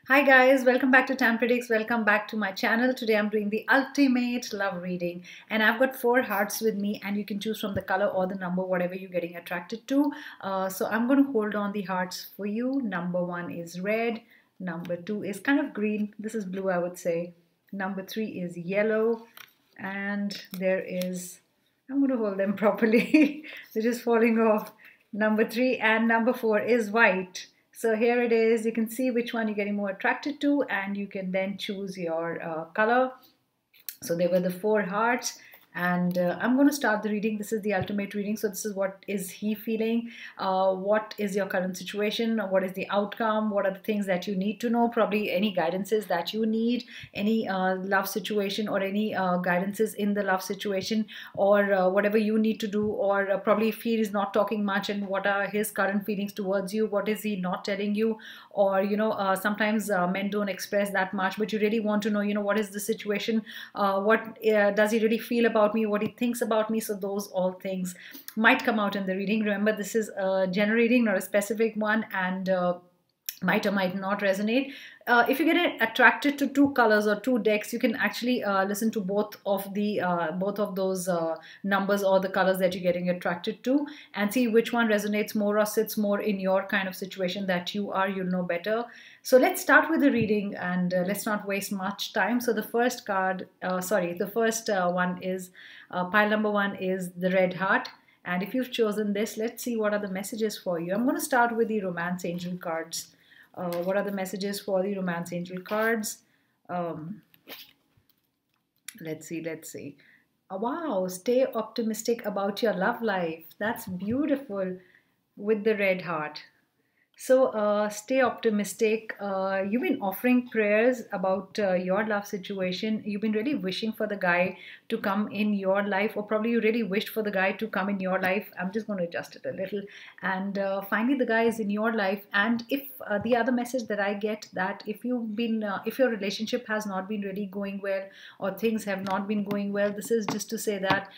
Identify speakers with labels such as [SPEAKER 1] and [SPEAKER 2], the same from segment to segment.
[SPEAKER 1] Hi guys, welcome back to Tam Predicts. Welcome back to my channel. Today I'm doing the ultimate love reading and I've got 4 hearts with me and you can choose from the color or the number, whatever you're getting attracted to. So I'm going to hold on the hearts for you. Number 1 is red. Number 2 is kind of green. This is blue, I would say. Number 3 is yellow. And there is, I'm going to hold them properly. They're just falling off. Number 3 and number 4 is white. So here it is. You can see which one you're getting more attracted to and you can then choose your color. So there were the 4 hearts and I'm going to start the reading. This is the ultimate reading. So this is what is he feeling? What is your current situation? What is the outcome? What are the things that you need to know? Probably any guidances that you need, any love situation or any guidances in the love situation or whatever you need to do, or probably if he is not talking much and what are his current feelings towards you, what is he not telling you, or sometimes men don't express that much but you really want to know what is the situation, what does he really feel about me, what he thinks about me. So those all things might come out in the reading. Remember, this is a general reading, not a specific one, and might or might not resonate. If you get attracted to 2 colors or 2 decks, you can actually listen to both of those numbers or the colors that you're getting attracted to and see which one resonates more or sits more in your kind of situation that you'll know better. So let's start with the reading and let's not waste much time. So the first card, the first one is pile number 1 is the red heart. And if you've chosen this, let's see what are the messages for you. I'm going to start with the romance angel cards. What are the messages for the romance angel cards? Let's see. Wow, stay optimistic about your love life. That's beautiful with the red heart. So stay optimistic. You've been offering prayers about your love situation. You've been really wishing for the guy to come in your life, or probably you really wished for the guy to come in your life. I'm just going to adjust it a little. And finally the guy is in your life. And if the other message that I get, that if your relationship has not been really going well or things have not been going well, this is just to say that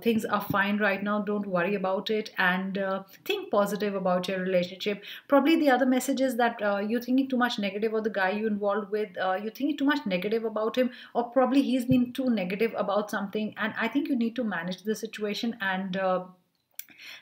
[SPEAKER 1] things are fine right now. Don't worry about it and think positive about your relationship. Probably the other message is that you're thinking too much negative, or the guy you involved with, you're thinking too much negative about him, or probably he's been too negative about something. And I think you need to manage the situation, and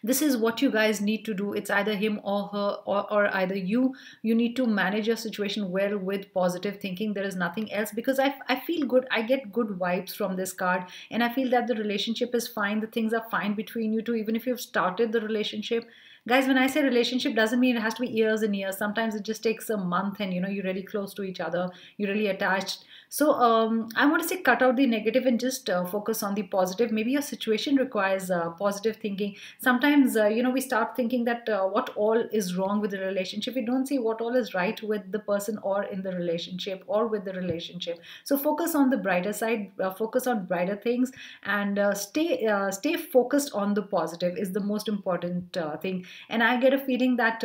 [SPEAKER 1] this is what you guys need to do. It's either him or her, or either you need to manage your situation well with positive thinking. There is nothing else, because I feel good. I get good vibes from this card, and I feel that the relationship is fine. The things are fine between you two, even if you've started the relationship. Guys, when I say relationship, doesn't mean it has to be years and years. Sometimes it just takes a month and you're really close to each other, you're really attached. So I want to say cut out the negative and just focus on the positive. Maybe your situation requires positive thinking. Sometimes we start thinking that what all is wrong with the relationship. We don't see what all is right with the person or in the relationship or with the relationship. So focus on the brighter side, focus on brighter things, and stay focused on the positive is the most important thing. And I get a feeling that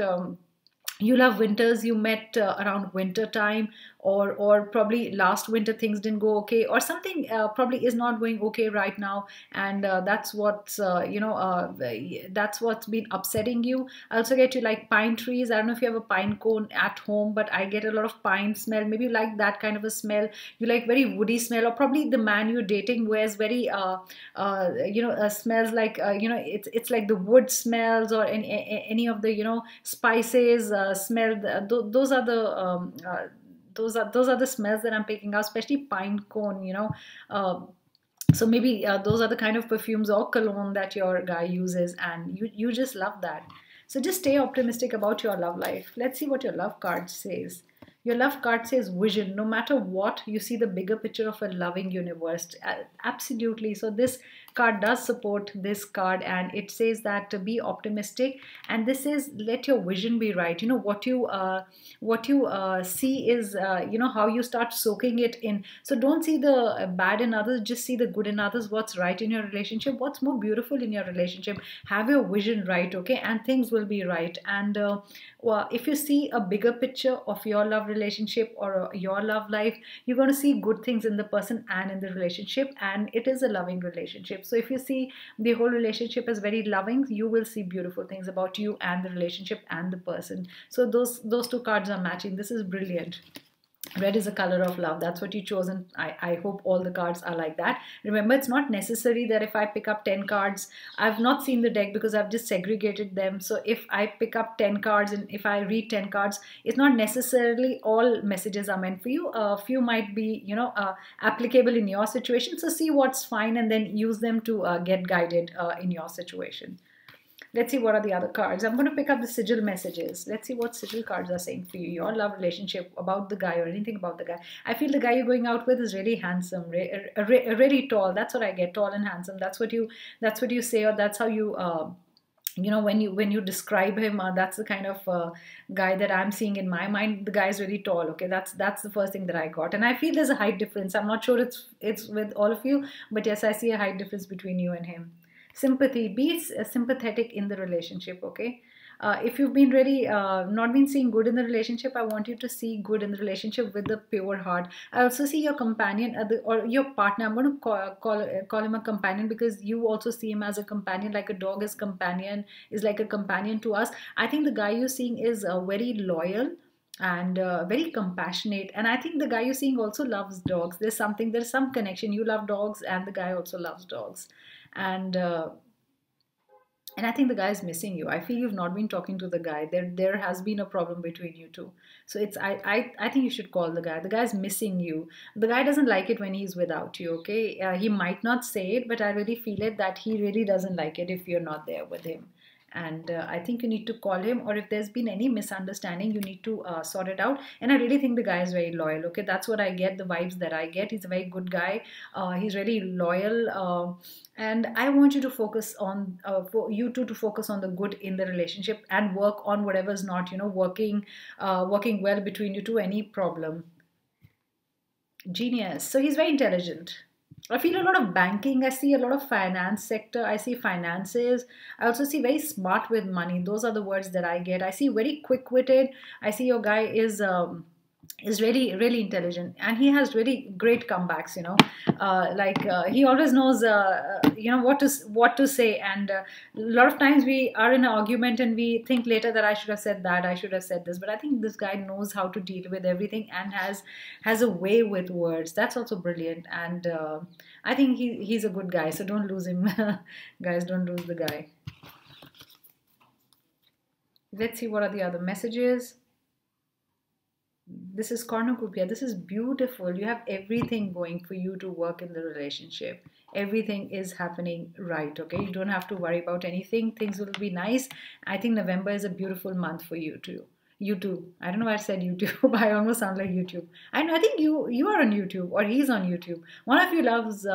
[SPEAKER 1] you love winters. You met around winter time, or probably last winter things didn't go okay, or something probably is not going okay right now, and that's what's that's what's been upsetting you. I also get you like pine trees. I don't know if you have a pine cone at home, but I get a lot of pine smell. Maybe you like that kind of a smell. You like very woody smell, or probably the man you're dating wears very smells like it's like the wood smells, or any of the spices smell. Those are the those are the smells that I'm picking up, especially pine cone. So maybe those are the kind of perfumes or cologne that your guy uses, and you just love that. So just stay optimistic about your love life. Let's see what your love card says. Your love card says vision. No matter what, you see the bigger picture of a loving universe. Absolutely. So this card does support this card, and it says that to be optimistic, and this is let your vision be right. What you see is how you start soaking it in. So don't see the bad in others, just see the good in others. What's right in your relationship, what's more beautiful in your relationship. Have your vision right, okay, and things will be right. And if you see a bigger picture of your love relationship or your love life, you're going to see good things in the person and in the relationship, and it is a loving relationship. So if you see the whole relationship as very loving, you will see beautiful things about you and the relationship and the person. So those two cards are matching. This is brilliant. Red is a color of love. That's what you chose, and I hope all the cards are like that. Remember, it's not necessary that if I pick up 10 cards, I've not seen the deck because I've just segregated them. So if I pick up 10 cards and if I read 10 cards, it's not necessarily all messages are meant for you. A few might be, applicable in your situation. So see what's fine and then use them to get guided in your situation. Let's see what are the other cards. I'm going to pick up the sigil messages. Let's see what sigil cards are saying for you. Your love relationship, about the guy or anything about the guy. I feel the guy you're going out with is really handsome, really tall. That's what I get, tall and handsome. That's what you say, or that's how you when you describe him, that's the kind of guy that I'm seeing in my mind. The guy is really tall. Okay, that's the first thing that I got, and I feel there's a height difference. I'm not sure it's with all of you, but yes, I see a height difference between you and him. Sympathy, be sympathetic in the relationship. Okay, if you've been really not been seeing good in the relationship, I want you to see good in the relationship with a pure heart. I also see your companion or your partner. I'm going to call him a companion because you also see him as a companion, like a dog is like a companion to us. I think the guy you're seeing is very loyal and very compassionate, and I think the guy you're seeing also loves dogs. There's some connection. You love dogs and the guy also loves dogs, and and I think the guy is missing you. I feel you've not been talking to the guy. There has been a problem between you two. So I think you should call the guy. The guy's missing you. The guy doesn't like it when he's without you. Okay, he might not say it, but I really feel it that he really doesn't like it if you're not there with him. And I think you need to call him, or if there's been any misunderstanding, you need to sort it out. And I really think the guy is very loyal. Okay, that's what I get, the vibes that I get. He's a very good guy. He's really loyal. And I want you to focus on, for you two to focus on the good in the relationship and work on whatever's not, working well between you two, any problem. Genius. So he's very intelligent. I feel a lot of banking. I see a lot of finance sector. I see finances. I also see very smart with money. Those are the words that I get. I see very quick-witted. I see your guy is really really intelligent, and he has really great comebacks. He always knows what to say. And a lot of times we are in an argument and we think later that I should have said that, I should have said this, but I think this guy knows how to deal with everything and has a way with words. That's also brilliant. And I think he's a good guy, so don't lose him. Guys, don't lose the guy. Let's see what are the other messages. This is cornucopia. This is beautiful. You have everything going for you to work in the relationship. Everything is happening right. Okay, you don't have to worry about anything. Things will be nice. I think November is a beautiful month for you too. You too. I don't know why I said YouTube. I almost sound like YouTube. I think you are on YouTube, or he's on YouTube. One of you loves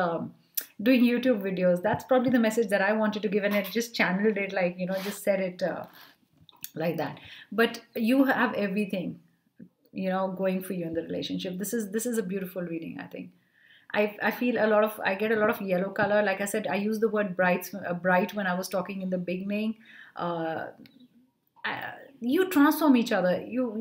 [SPEAKER 1] doing YouTube videos. That's probably the message that I wanted to give, and it just channeled it, like, just said it like that. But you have everything going for you in the relationship. This is a beautiful reading. I think I feel I get a lot of yellow color. Like I said, I used the word bright when I was talking in the beginning. You transform each other, you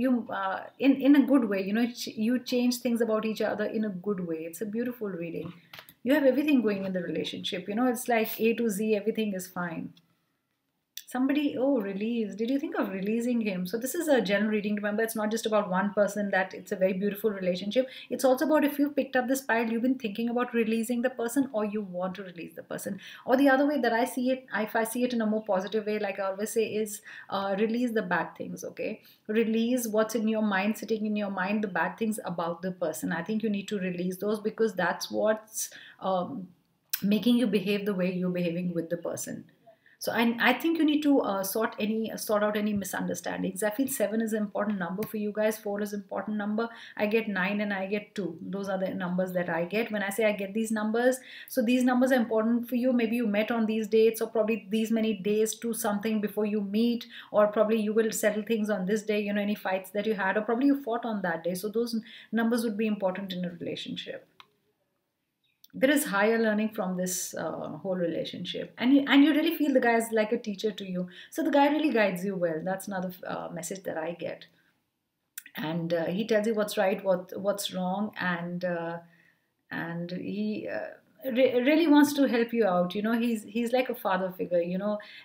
[SPEAKER 1] in a good way. You change things about each other in a good way. It's a beautiful reading. You have everything going in the relationship. It's like A to Z, everything is fine. Somebody, release. Did you think of releasing him? So this is a general reading. Remember, it's not just about one person, that it's a very beautiful relationship. It's also about, if you picked up this pile, you've been thinking about releasing the person, or you want to release the person. Or the other way that I see it, if I see it in a more positive way, like I always say, is release the bad things, okay? Release what's in your mind, sitting in your mind, the bad things about the person. I think you need to release those, because that's what's making you behave the way you're behaving with the person. So I think you need to sort out any misunderstandings. I feel 7 is an important number for you guys. 4 is an important number. I get 9 and I get 2. Those are the numbers that I get. When I say I get these numbers, so these numbers are important for you. Maybe you met on these dates, or probably these many days to something before you meet, or probably you will settle things on this day, any fights that you had, or probably you fought on that day. So those numbers would be important in a relationship. There is higher learning from this whole relationship, and you really feel the guy is like a teacher to you. So the guy really guides you well. That's another message that I get. And he tells you what's right, what's wrong, and he really wants to help you out. He's like a father figure,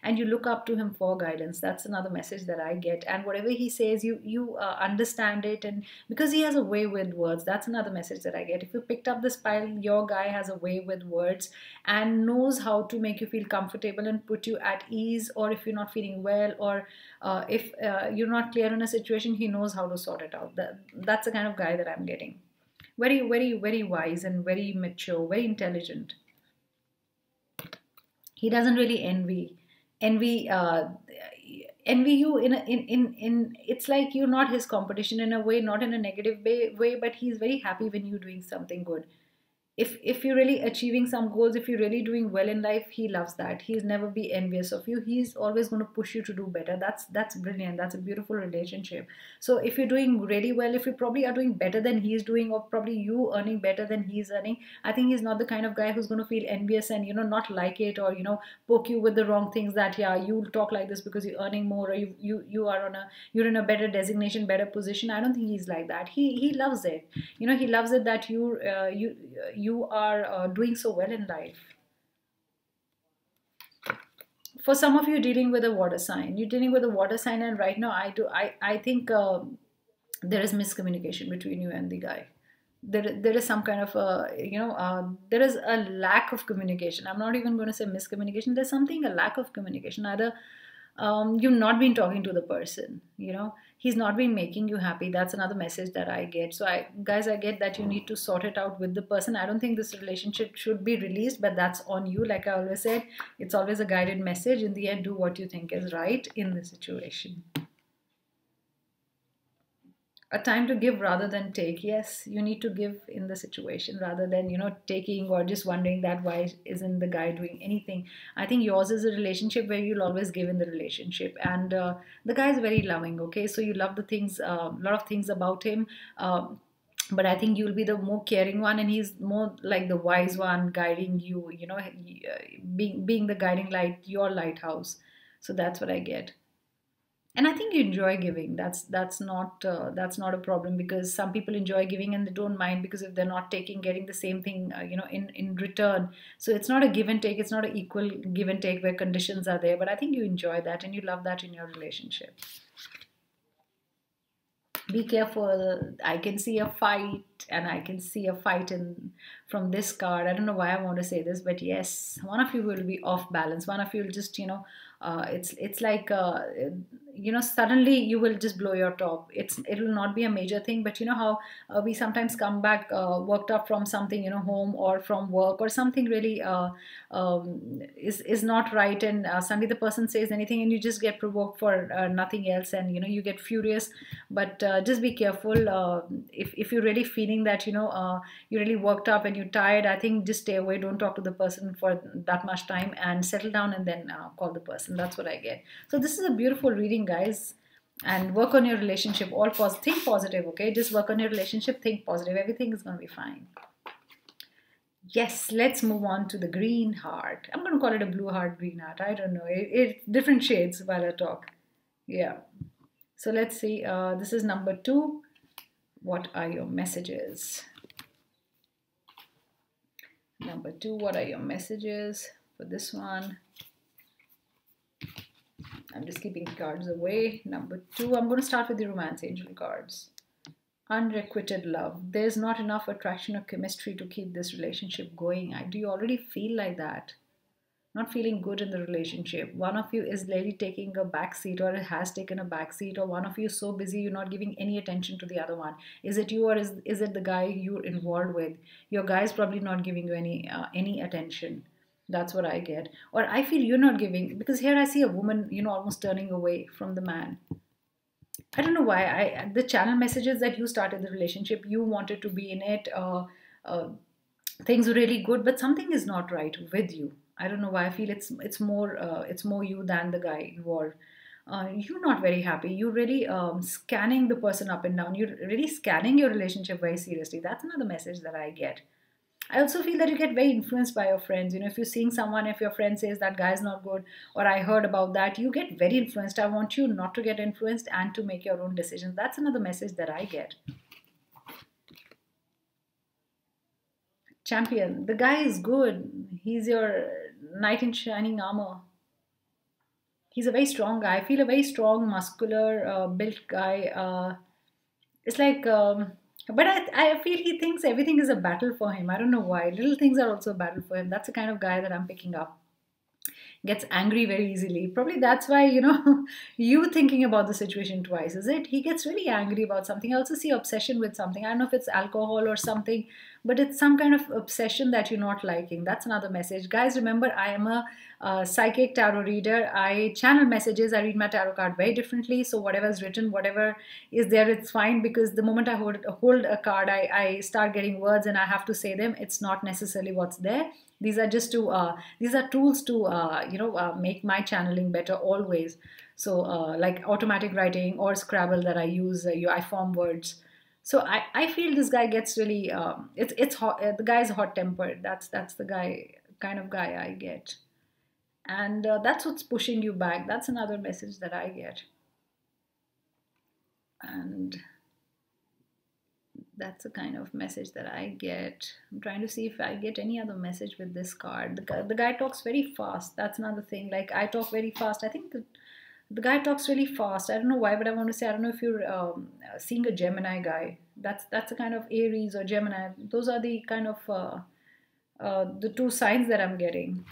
[SPEAKER 1] and you look up to him for guidance. That's another message that I get. And whatever he says, you understand it, and because he has a way with words, that's another message that I get. If you picked up this pile, your guy has a way with words and knows how to make you feel comfortable and put you at ease. Or if you're not feeling well, or if you're not clear in a situation, he knows how to sort it out. That's the kind of guy that I'm getting. Very, very, very wise and very mature, very intelligent. He doesn't really envy envy you in it's like you're not his competition in a way, not in a negative way, but he's very happy when you're doing something good. If you're really achieving some goals, if you're really doing well in life, he loves that. He's never be envious of you. He's always going to push you to do better. That's brilliant. That's a beautiful relationship. So if you're doing really well, if you probably are doing better than he's doing, or probably you earning better than he's earning, I think he's not the kind of guy who's going to feel envious and not like it, or poke you with the wrong things, that yeah, you talk like this because you're earning more, or you are on a you're in a better designation, better position. I don't think he's like that. He loves it. He loves it that you are doing so well in life. For some of you dealing with a water sign, you're dealing with a water sign, and right now I think there is miscommunication between you and the guy. There is some kind of there is a lack of communication. I'm not even going to say miscommunication. There's something, a lack of communication. Either you've not been talking to the person, he's not been making you happy. That's another message that I get. So I get that you need to sort it out with the person. I don't think this relationship should be released, but that's on you. Like I always said, it's always a guided message. In the end, do what you think is right in the situation. A time to give rather than take. Yes, you need to give in the situation rather than taking, or just wondering that why isn't the guy doing anything. I think yours is a relationship where you'll always give in the relationship, and the guy is very loving. Okay, so you love the things, a lot of things about him. But I think you'll be the more caring one, and he's more like the wise one, guiding you, being the guiding light, your lighthouse. So that's what I get. And I think you enjoy giving. That's not a problem, because some people enjoy giving and they don't mind, because if they're not taking, getting the same thing in return. So it's not a give and take. It's not an equal give and take where conditions are there. But I think you enjoy that and you love that in your relationship. Be careful. I can see a fight, and I can see a fight in from this card. I don't know why I want to say this, but yes, one of you will be off balance. One of you will just it's like suddenly you will just blow your top. It will not be a major thing, but you know how we sometimes come back worked up from something, home or from work, or something really is not right, and suddenly the person says anything and you just get provoked for nothing else, and you get furious. But just be careful. If you're really feeling that you're really worked up and you're tired, I think just stay away. Don't talk to the person for that much time, and settle down, and then call the person. That's what I get. So this is a beautiful reading, guys. And work on your relationship. Think positive, okay? Just work on your relationship. Think positive. Everything is going to be fine. Yes, let's move on to the green heart. I'm going to call it a blue heart, green heart. I don't know. It's different shades while I talk. Yeah. So let's see. This is number 2. What are your messages? Number 2, what are your messages for this one? I'm just keeping cards away. Number 2, I'm going to start with the romance angel cards. Unrequited love. There's not enough attraction or chemistry to keep this relationship going. Do you already feel like that? Not feeling good in the relationship. One of you is really taking a back seat, or has taken a back seat, or one of you is so busy you're not giving any attention to the other one. Is it you, or is it the guy you're involved with? Your guy is probably not giving you any attention. That's what I get. Or I feel you're not giving, because here I see a woman, almost turning away from the man. I don't know why. The channel messages that you started the relationship, you wanted to be in it. Things were really good, but something is not right with you. I don't know why. I feel it's more you than the guy involved. You're not very happy. You're really scanning the person up and down. You're really scanning your relationship very seriously. That's another message that I get. I also feel that you get very influenced by your friends. If you're seeing someone, if your friend says that guy's not good, or I heard about that, you get very influenced. I want you not to get influenced and to make your own decisions. That's another message that I get. Champion. The guy is good. He's your knight in shining armor. He's a very strong guy. I feel a very strong, muscular, built guy. It's like, but I feel he thinks everything is a battle for him. I don't know why. Little things are also a battle for him. That's the kind of guy that I'm picking up. Gets angry very easily. Probably that's why, you thinking about the situation twice, is it? He gets really angry about something. I also see obsession with something. I don't know if it's alcohol or something, but it's some kind of obsession that you're not liking. That's another message. Guys, remember, I am a psychic tarot reader. I channel messages. I read my tarot card very differently. So whatever is written, whatever is there, it's fine, because the moment I hold a card, I start getting words and I have to say them. It's not necessarily what's there. These are just to these are tools to make my channeling better always. So like automatic writing or Scrabble that I use, I form words. So I feel this guy gets really it's hot. The guy is hot tempered. That's the guy kind of guy I get, and that's what's pushing you back. That's another message that I get, and that's the kind of message that I get. I'm trying to see if I get any other message with this card. The guy talks very fast. That's another thing. Like, I talk very fast. I think the guy talks really fast. I don't know why, but I want to say, I don't know if you're seeing a Gemini guy. That's a kind of Aries or Gemini. Those are the kind of the two signs that I'm getting.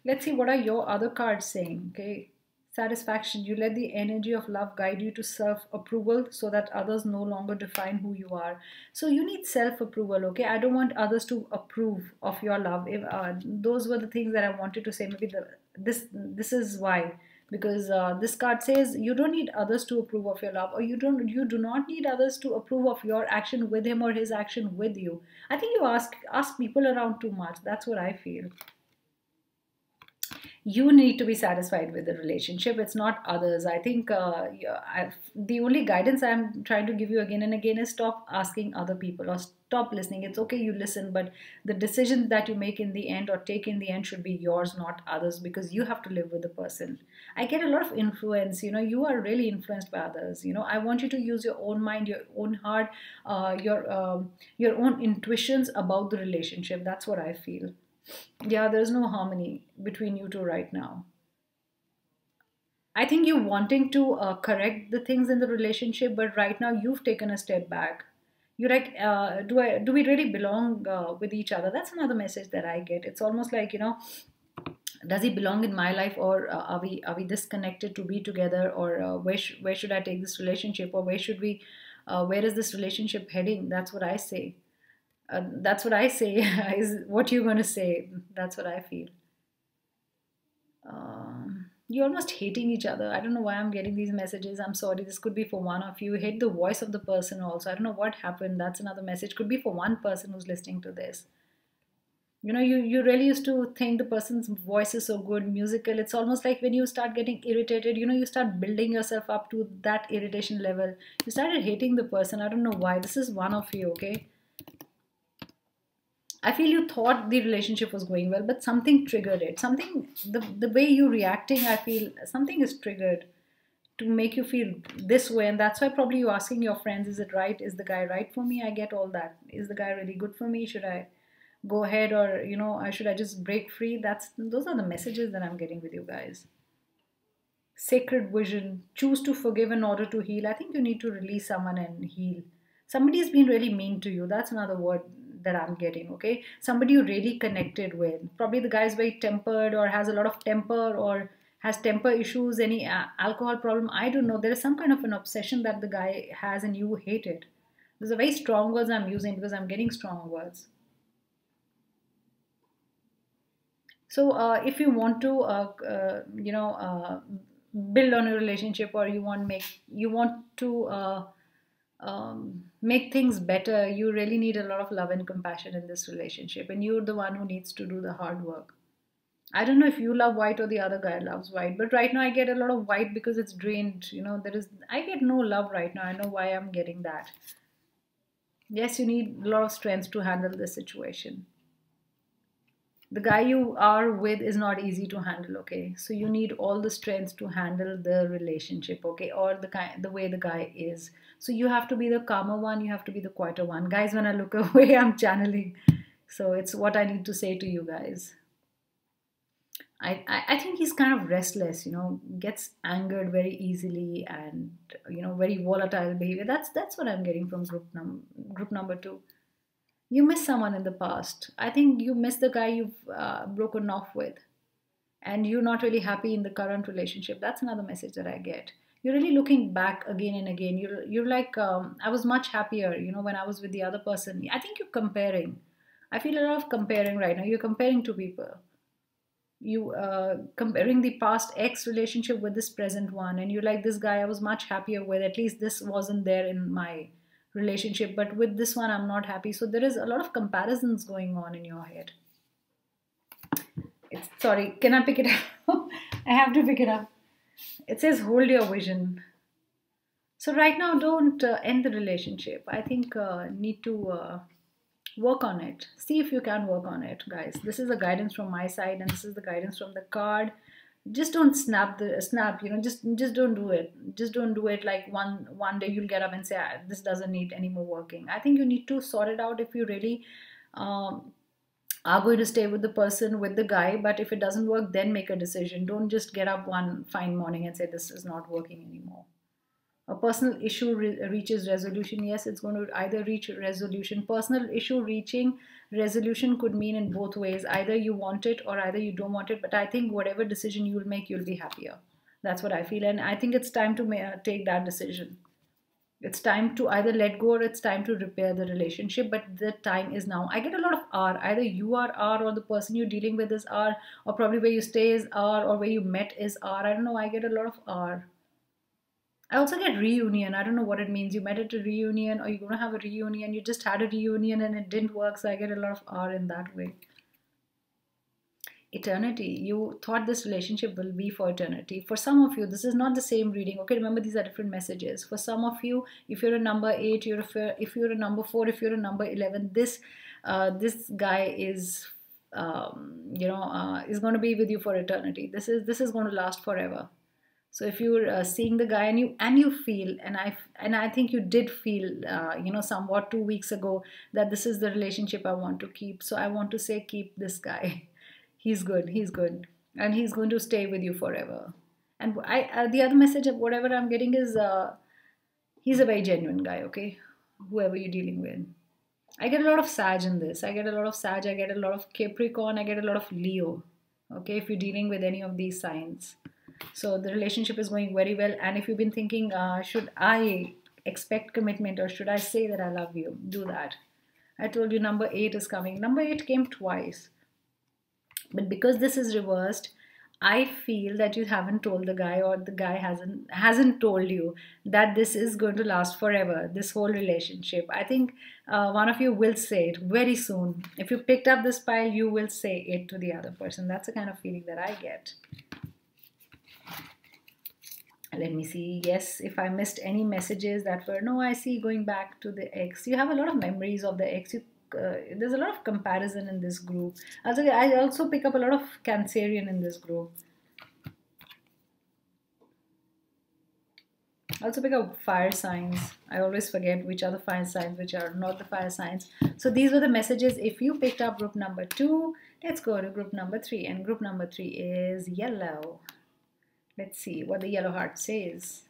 [SPEAKER 1] Let's see, what are your other cards saying? Okay. Satisfaction. You let the energy of love guide you to self-approval so that others no longer define who you are. So you need self-approval, okay? I don't want others to approve of your love. If, those were the things that I wanted to say. Maybe this is why. Because this card says you don't need others to approve of your love, or you do not need others to approve of your action with him or his action with you. I think you ask people around too much. That's what I feel. You need to be satisfied with the relationship. It's not others. I think the only guidance I'm trying to give you again and again is stop asking other people, or stop listening. It's okay, you listen, but the decision that you make in the end or take in the end should be yours, not others, because you have to live with the person. I get a lot of influence. You are really influenced by others. I want you to use your own mind, your own heart, your own intuitions about the relationship. That's what I feel. Yeah, there's no harmony between you two right now. I think you're wanting to correct the things in the relationship, but right now you've taken a step back. You're like, do we really belong with each other? That's another message that I get. It's almost like, does he belong in my life, or are we disconnected to be together, or where should I take this relationship, or where is this relationship heading? That's what I say. That's what I say. Is what you're going to say. That's what I feel. You're almost hating each other. I don't know why I'm getting these messages. I'm sorry. This could be for one of you. Hate the voice of the person also. I don't know what happened. That's another message. Could be for one person who's listening to this. You really used to think the person's voice is so good, musical. It's almost like when you start getting irritated, you start building yourself up to that irritation level. You started hating the person. I don't know why. This is one of you, okay? I feel you thought the relationship was going well, but something triggered it. The way you're reacting, I feel something is triggered to make you feel this way. And that's why probably you're asking your friends, is it right? Is the guy right for me? I get all that. Is the guy really good for me? Should I go ahead, or, should I just break free? Those are the messages that I'm getting with you guys. Sacred vision. Choose to forgive in order to heal. I think you need to release someone and heal. Somebody's been really mean to you. That's another word that I'm getting, okay? Somebody you really connected with. Probably the guy's very tempered, or has a lot of temper, or has temper issues, any alcohol problem. I don't know. There is some kind of an obsession that the guy has and you hate it. These are very strong words I'm using because I'm getting strong words. So if you want to, build on a relationship, or you want to make things better, you really need a lot of love and compassion in this relationship, and you're the one who needs to do the hard work. I don't know if you love white or the other guy loves white, but right now I get a lot of white because it's drained. I get no love right now. I know why I'm getting that. Yes, you need a lot of strength to handle this situation. The guy you are with is not easy to handle, okay? So you need all the strength to handle the relationship, okay? Or the way the guy is. So you have to be the calmer one, you have to be the quieter one. Guys, when I look away, I'm channeling. So it's what I need to say to you guys. I think he's kind of restless, gets angered very easily, and very volatile behavior. That's what I'm getting from group number two. You miss someone in the past. I think you miss the guy you've broken off with, and you're not really happy in the current relationship. That's another message that I get. You're really looking back again and again. You're like, I was much happier, when I was with the other person. I think you're comparing. I feel a lot of comparing right now. You're comparing two people. You comparing the past ex relationship with this present one, and you're like, this guy I was much happier with. At least this wasn't there in my relationship, but with this one I'm not happy. So there is a lot of comparisons going on in your head. Sorry, can I pick it up? I have to pick it up. It says hold your vision. So right now, don't end the relationship. I think need to work on it. See if you can work on it, guys. This is the guidance from my side, and this is the guidance from the card. Just don't snap. Just don't do it. Just don't do it like one day you'll get up and say, this doesn't need any more working. I think you need to sort it out if you really are going to stay with the person, with the guy. But if it doesn't work, then make a decision. Don't just get up one fine morning and say, this is not working anymore. A personal issue reaches resolution. Yes, it's going to either reach resolution. Personal issue reaching resolution could mean in both ways. Either you want it or either you don't want it. But I think whatever decision you'll make, you'll be happier. That's what I feel. And I think it's time to take that decision. It's time to either let go or it's time to repair the relationship. But the time is now. I get a lot of R. Either you are R, or the person you're dealing with is R, or probably where you stay is R, or where you met is R. I don't know. I get a lot of R. I also get reunion. I don't know what it means. You met at a reunion, or you're going to have a reunion. You just had a reunion and it didn't work. So I get a lot of R in that way. Eternity. You thought this relationship will be for eternity. For some of you, this is not the same reading. Okay, remember these are different messages. For some of you, if you're a number 8, if you're a number 4, if you're a number 11, this guy is is going to be with you for eternity. This is going to last forever. So if you're seeing the guy and you feel, and I think you did feel somewhat 2 weeks ago that this is the relationship I want to keep. So I want to say, keep this guy. He's good, and he's going to stay with you forever. And the other message of whatever I'm getting is he's a very genuine guy, okay? Whoever you're dealing with. I get a lot of Sag in this. I get a lot of Sag, I get a lot of Capricorn, I get a lot of Leo, okay, if you're dealing with any of these signs. So the relationship is going very well. And if you've been thinking, should I expect commitment or should I say that I love you? Do that. I told you number 8 is coming. Number 8 came twice. But because this is reversed, I feel that you haven't told the guy, or the guy hasn't told you that this is going to last forever, this whole relationship. I think one of you will say it very soon. If you picked up this pile, you will say it to the other person. That's the kind of feeling that I get. Let me see. Yes, if I missed any messages that were, no, I see going back to the ex. You have a lot of memories of the ex. There's a lot of comparison in this group. I also pick up a lot of Cancerian in this group. I also pick up fire signs. I always forget which are the fire signs, which are not the fire signs. So these were the messages. If you picked up group number 2, let's go to group number 3. And group number 3 is yellow. Let's see what the yellow heart says.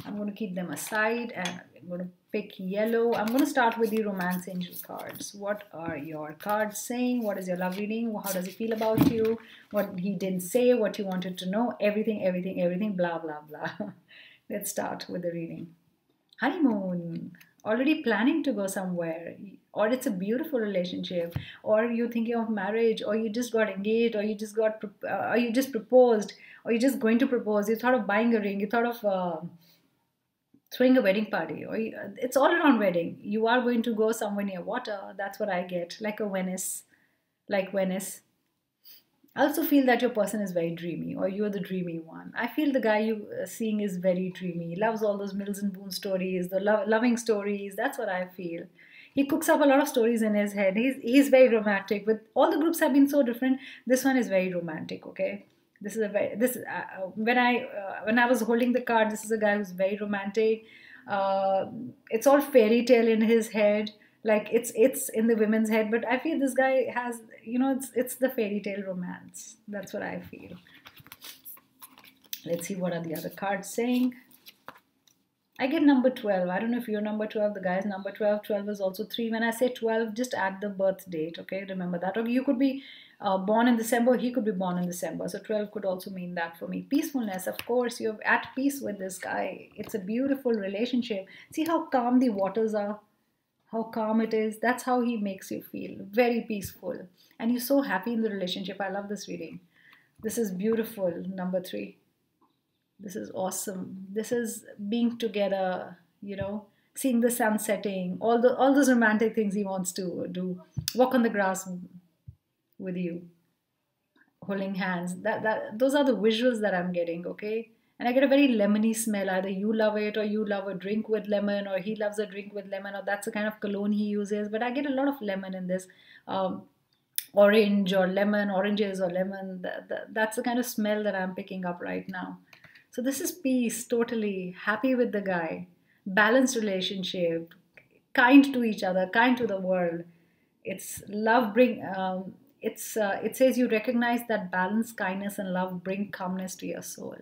[SPEAKER 1] I'm going to keep them aside and I'm going to pick yellow. I'm going to start with the romance angel cards. What are your cards saying? What is your love reading? How does he feel about you? What he didn't say, what you wanted to know, everything, blah, blah, blah. Let's start with the reading. Honeymoon. Already planning to go somewhere, or it's a beautiful relationship, or you're thinking of marriage, or you just got engaged, or you just proposed, or you're just going to propose. You thought of buying a ring, you thought of throwing a wedding party, or it's all around wedding. You are going to go somewhere near water. That's what I get, like Venice. I also feel that your person is very dreamy, or you're the dreamy one. I feel the guy you're seeing is very dreamy. He loves all those Mills and Boone stories, the loving stories. That's what I feel. He cooks up a lot of stories in his head. He's very romantic. But all the groups have been so different. This one is very romantic. Okay, when I was holding the card, this is a guy who's very romantic. It's all fairy tale in his head. Like it's in the women's head, but I feel this guy has, it's the fairy tale romance. That's what I feel. Let's see what are the other cards saying. I get number 12. I don't know if you're number 12. The guy's number 12. 12 is also 3. When I say 12, just add the birth date, okay? Remember that. Or you could be born in December. He could be born in December. So 12 could also mean that for me. Peacefulness, of course. You're at peace with this guy. It's a beautiful relationship. See how calm the waters are? How calm it is. That's how he makes you feel. Very peaceful. And you're so happy in the relationship. I love this reading. This is beautiful, number 3. This is awesome. This is being together, seeing the sun setting, all those romantic things he wants to do. Walk on the grass with you, holding hands. Those are the visuals that I'm getting, okay? And I get a very lemony smell. Either you love it, or you love a drink with lemon, or he loves a drink with lemon, or that's the kind of cologne he uses. But I get a lot of lemon in this. Orange or lemon, oranges or lemon. That's the kind of smell that I'm picking up right now. So this is peace, totally happy with the guy, balanced relationship, kind to each other, kind to the world. It's love bring. It says you recognize that balance, kindness, and love bring calmness to your soul.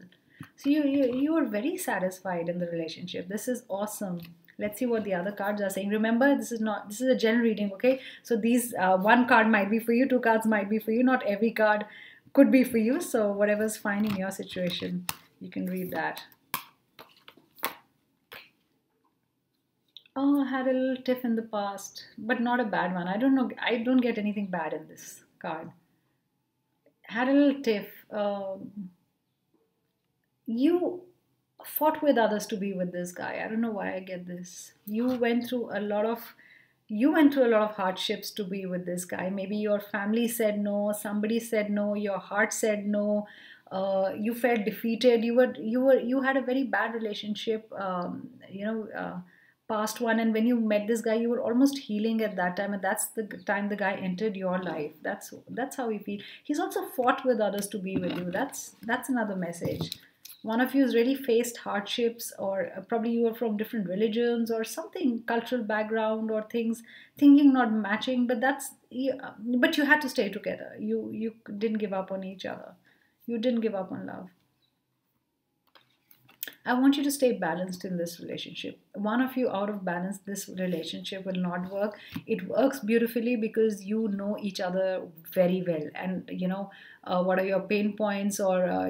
[SPEAKER 1] So you are very satisfied in the relationship. This is awesome. Let's see what the other cards are saying. Remember, this is a general reading, okay? So these one card might be for you, 2 cards might be for you. Not every card could be for you. So whatever's fine in your situation, you can read that. Oh, I had a little tiff in the past, but not a bad one. I don't know. I don't get anything bad in this card. Had a little tiff. You fought with others to be with this guy. I don't know why I get this. You went through a lot of hardships to be with this guy. Maybe your family said no, somebody said no, your heart said no. You felt defeated. You had a very bad relationship. Past one, and when you met this guy, you were almost healing at that time, and that's the time the guy entered your life. That's how we feel. He's also fought with others to be with you. That's another message. One of you has really faced hardships, or probably you are from different religions or something, cultural background or things, thinking not matching. But you had to stay together. You didn't give up on each other. You didn't give up on love. I want you to stay balanced in this relationship. One of you out of balance, this relationship will not work. It works beautifully because you know each other very well, and what are your pain points, or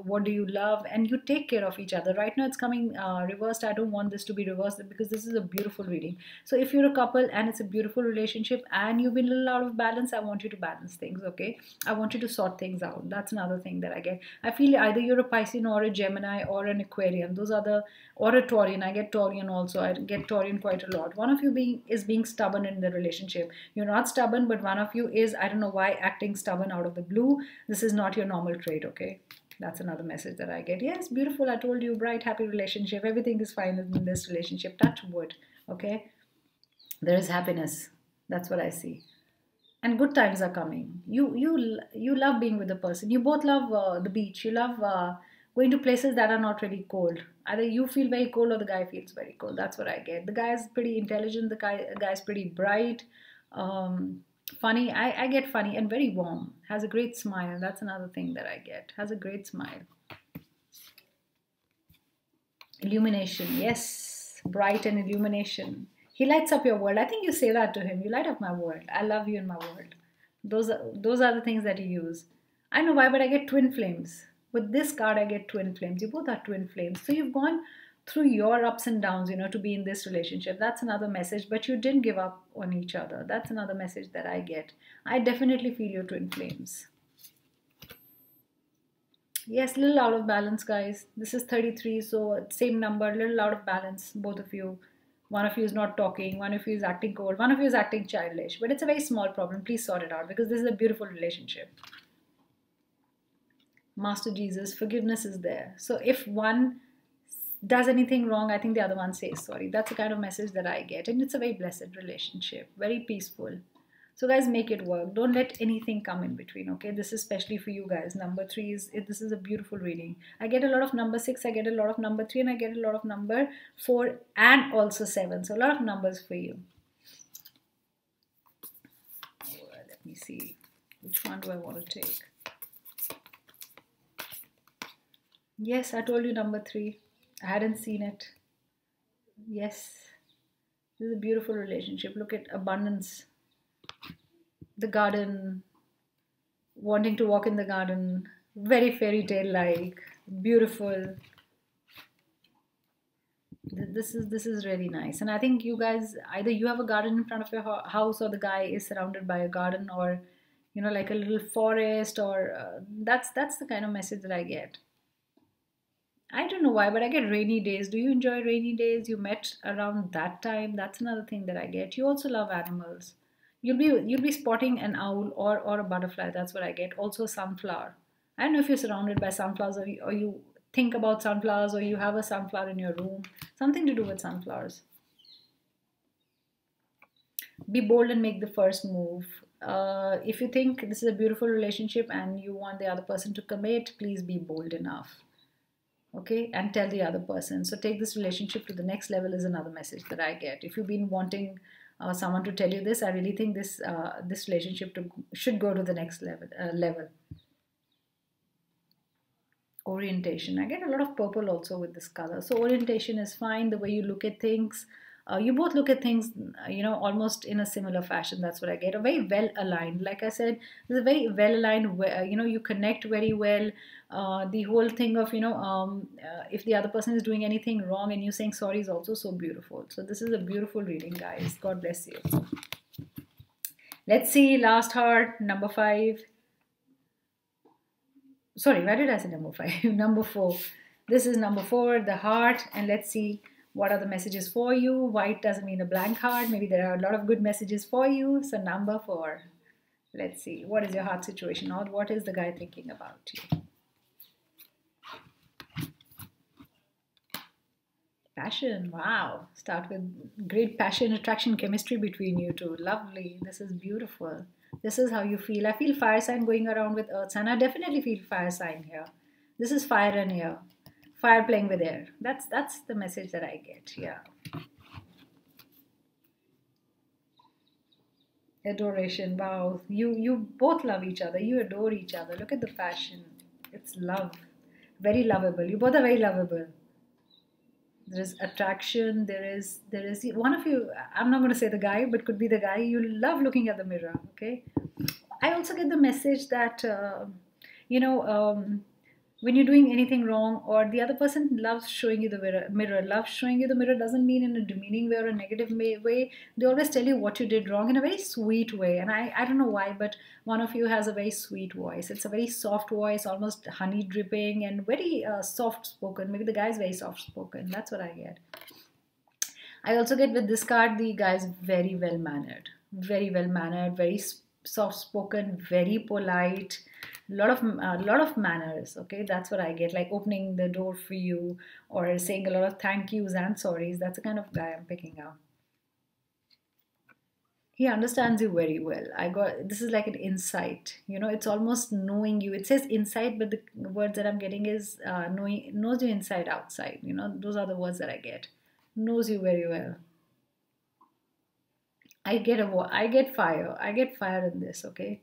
[SPEAKER 1] what do you love, and you take care of each other. Right now it's coming reversed. I don't want this to be reversed because this is a beautiful reading. So if you're a couple and it's a beautiful relationship and you've been a little out of balance, I want you to balance things, okay? I want you to sort things out. That's another thing that I get. I feel either you're a Piscean or a Gemini or an Aquarian. Those are or a Taurian. I get Taurian also. I get Taurian quite a lot. One of you is being stubborn in the relationship. You're not stubborn, but one of you is, I don't know why, acting stubborn out of the blue. This is not your normal trait, okay? That's another message that I get. Yes, beautiful. I told you, bright, happy relationship. Everything is fine in this relationship. Touch wood, okay? There is happiness. That's what I see. And good times are coming. You love being with the person. You both love the beach. You love going to places that are not really cold. Either you feel very cold or the guy feels very cold. That's what I get. The guy is pretty intelligent. The guy's pretty bright. Funny. I get funny and very warm. Has a great smile. That's another thing that I get. Has a great smile. Illumination. Yes. Bright and illumination. He lights up your world. I think you say that to him. You light up my world. I love you in my world. Those are the things that you use. I know why, but I get twin flames. With this card, I get twin flames. You both are twin flames. So you've gone through your ups and downs, to be in this relationship. That's another message. But you didn't give up on each other. That's another message that I get. I definitely feel your twin flames. Yes, little out of balance, guys. This is 33, so same number, little out of balance, both of you. One of you is not talking, one of you is acting cold, one of you is acting childish. But it's a very small problem. Please sort it out because this is a beautiful relationship. Master Jesus, forgiveness is there. So if one does anything wrong, I think the other one says sorry. That's the kind of message that I get. And it's a very blessed relationship, very peaceful. So guys, make it work. Don't let anything come in between, okay? This is especially for you guys. Number 3 this is a beautiful reading. I get a lot of number 6, I get a lot of number 3, and I get a lot of number 4 and also 7. So a lot of numbers for you. Let me see. Which one do I want to take? Yes, I told you number 3. I hadn't seen it. Yes. This is a beautiful relationship. Look at abundance. The garden, wanting to walk in the garden, very fairy tale like, beautiful. This is really nice, and I think you guys, either you have a garden in front of your house, or the guy is surrounded by a garden, or like a little forest, or that's the kind of message that I get. I don't know why, but I get rainy days. Do you enjoy rainy days? You met around that time. That's another thing that I get. You also love animals. You'll be spotting an owl or a butterfly. That's what I get. Also a sunflower. I don't know if you're surrounded by sunflowers, or you think about sunflowers, or you have a sunflower in your room. Something to do with sunflowers. Be bold and make the first move. If you think this is a beautiful relationship and you want the other person to commit, please be bold enough. Okay, and tell the other person. So take this relationship to the next level is another message that I get. If you've been wanting someone to tell you this, I really think this relationship should go to the next level. Orientation, I get a lot of purple also with this color. So orientation is fine. The way you look at things, you both look at things almost in a similar fashion. That's what I get. A very well aligned, like I said, this is a very well aligned, you connect very well. The whole thing of if the other person is doing anything wrong and you saying sorry is also so beautiful. So this is a beautiful reading, guys. God bless you. Let's see, last heart, number 5. Sorry, why did I say number 5? Number 4. This is number 4, the heart. And let's see what are the messages for you. White doesn't mean a blank heart. Maybe there are a lot of good messages for you. So number 4. Let's see. What is your heart situation? Or what is the guy thinking about you? Passion. Wow. Start with great passion, attraction, chemistry between you two. Lovely. This is beautiful. This is how you feel. I feel fire sign going around with earth sign. I definitely feel fire sign here. This is fire and air. Fire playing with air. That's the message that I get. Yeah. Adoration. Wow. You both love each other. You adore each other. Look at the passion. It's love. Very lovable. You both are very lovable. There is attraction. There is one of you, I'm not going to say the guy, but could be the guy. You love looking at the mirror. Okay. I also get the message that when you're doing anything wrong, or the other person loves showing you the mirror. Loves showing you the mirror doesn't mean in a demeaning way or a negative way. They always tell you what you did wrong in a very sweet way. And I don't know why, but one of you has a very sweet voice. It's a very soft voice, almost honey dripping, and very soft spoken. Maybe the guy is very soft spoken. That's what I get. I also get with this card, the guy is very well mannered, very soft spoken, very polite. Lot of manners. Okay, that's what I get, like opening the door for you, or saying a lot of thank yous and sorries. That's the kind of guy I'm picking up. He understands you very well. This is like an insight. It's almost knowing you. It says insight, but the words that I'm getting is knows you inside outside. Those are the words that I get. Knows you very well. I get fire. I get fire in this. Okay.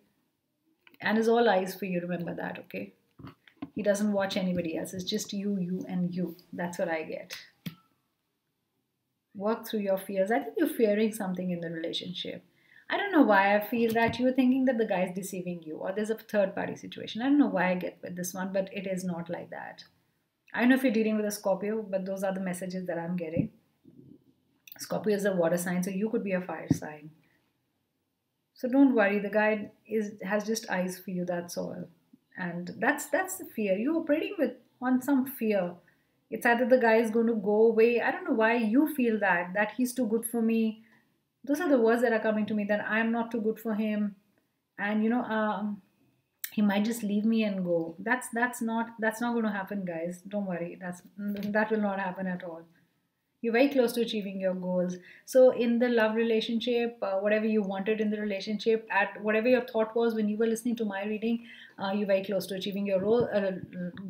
[SPEAKER 1] And is all eyes for you, remember that, okay? He doesn't watch anybody else. It's just you, and you. That's what I get. Work through your fears. I think you're fearing something in the relationship. I don't know why I feel that you're thinking that the guy's deceiving you, or there's a third party situation. I don't know why I get with this one, but it is not like that. I don't know if you're dealing with a Scorpio, but those are the messages that I'm getting. Scorpio is a water sign, so you could be a fire sign. So don't worry, the guy has just eyes for you, that's all. And that's the fear. You're operating on some fear. It's either the guy is going to go away. I don't know why you feel that he's too good for me. Those are the words that are coming to me, that I'm not too good for him. And he might just leave me and go. That's not going to happen, guys. Don't worry. That will not happen at all. You're very close to achieving your goals. So in the love relationship, whatever you wanted in the relationship, at whatever your thought was when you were listening to my reading, you're very close to achieving your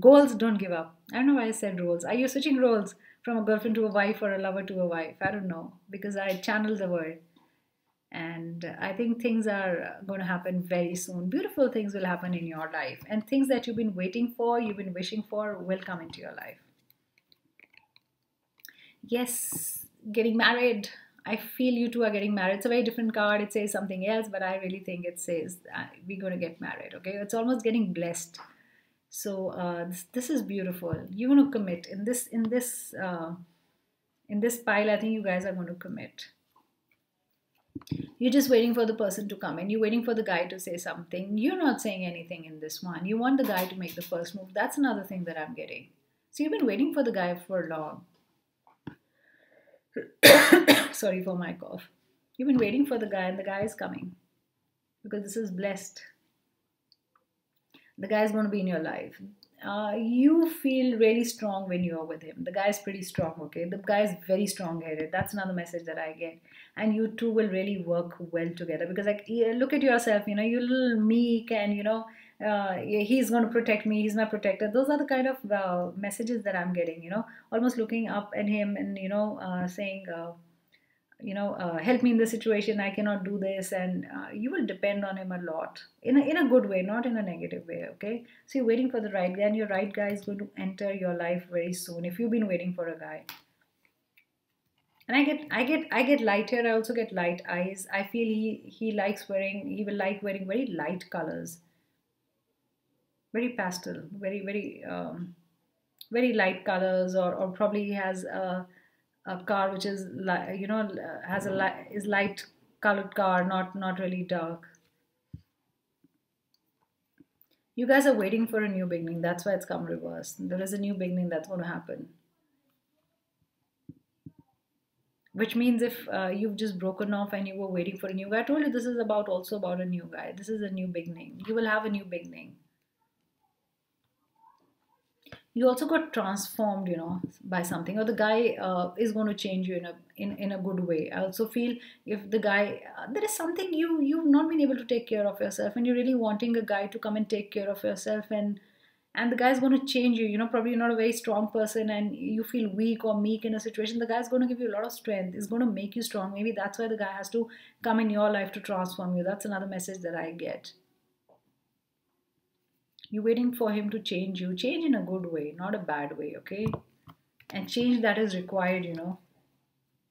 [SPEAKER 1] goals. Don't give up. I don't know why I said roles. Are you switching roles from a girlfriend to a wife, or a lover to a wife? I don't know, because I channeled the word. And I think things are going to happen very soon. Beautiful things will happen in your life, and things that you've been waiting for, you've been wishing for, will come into your life. Yes, getting married. I feel you two are getting married. It's a very different card. It says something else, but I really think it says we're going to get married. Okay, it's almost getting blessed. So this is beautiful. You're going to commit in this pile. I think you guys are going to commit. You're just waiting for the person to come in. You're waiting for the guy to say something. You're not saying anything in this one. You want the guy to make the first move. That's another thing that I'm getting. So you've been waiting for the guy for long. Sorry for my cough. You've been waiting for the guy, and the guy is coming because this is blessed. The guy is going to be in your life. You feel really strong when you are with him. The guy is pretty strong, okay? The guy is very strong-headed. That's another message that I get. And you two will really work well together because, like, look at yourself, you know, you're a little meek and, you know, he's going to protect me. He's my protector. Those are the kind of messages that I'm getting, you know, almost looking up at him and, you know, saying, help me in this situation. I cannot do this, and you will depend on him a lot in a good way, not in a negative way. Okay, so you're waiting for the right guy, and your right guy is going to enter your life very soon. If you've been waiting for a guy, and I get light here. I also get light eyes. I feel he will like wearing very light colors, very pastel, very light colors, or probably he has a car which is has is light colored car, not really dark. You guys are waiting for a new beginning. That's why it's come reverse. There is a new beginning that's going to happen, which means if you've just broken off and you were waiting for a new guy, I told you this is also about a new guy. This is a new beginning. You will have a new beginning. You also got transformed, you know, by something, or the guy is going to change you in a good way. I also feel if the guy there is something you've not been able to take care of yourself, and you're really wanting a guy to come and take care of yourself, and the guy's going to change you. You know, probably you're not a very strong person and you feel weak or meek in a situation. The guy's going to give you a lot of strength. It's going to make you strong. Maybe that's why the guy has to come in your life to transform you. That's another message that I get. You're waiting for him to change you. Change in a good way, not a bad way, okay? And change that is required, you know.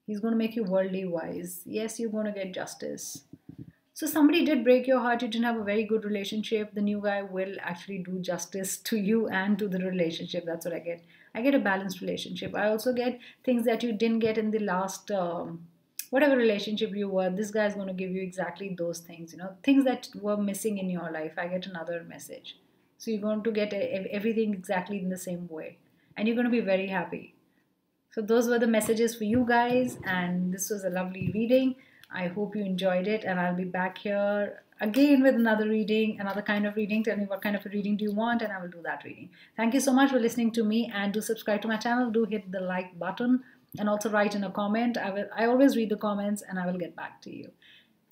[SPEAKER 1] He's going to make you worldly wise. Yes, you're going to get justice. So somebody did break your heart. You didn't have a very good relationship. The new guy will actually do justice to you and to the relationship. That's what I get. I get a balanced relationship. I also get things that you didn't get in the last whatever relationship you were. This guy is going to give you exactly those things, you know, things that were missing in your life. I get another message. So you're going to get everything exactly in the same way. And you're going to be very happy. So those were the messages for you guys. And this was a lovely reading. I hope you enjoyed it. And I'll be back here again with another reading, another kind of reading. Tell me what kind of a reading do you want, and I will do that reading. Thank you so much for listening to me. And do subscribe to my channel. Do hit the like button. And also write in a comment. I always read the comments and I will get back to you.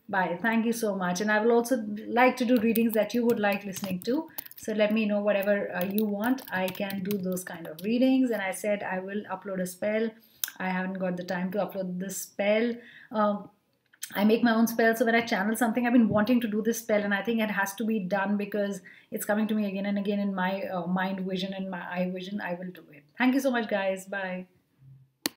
[SPEAKER 1] Bye. Thank you so much. And I will also like to do readings that you would like listening to. So let me know whatever you want. I can do those kind of readings. And I said I will upload a spell. I haven't got the time to upload this spell. I make my own spell. So when I channel something, I've been wanting to do this spell. And I think it has to be done because it's coming to me again and again in my mind vision and my eye vision. I will do it. Thank you so much, guys. Bye.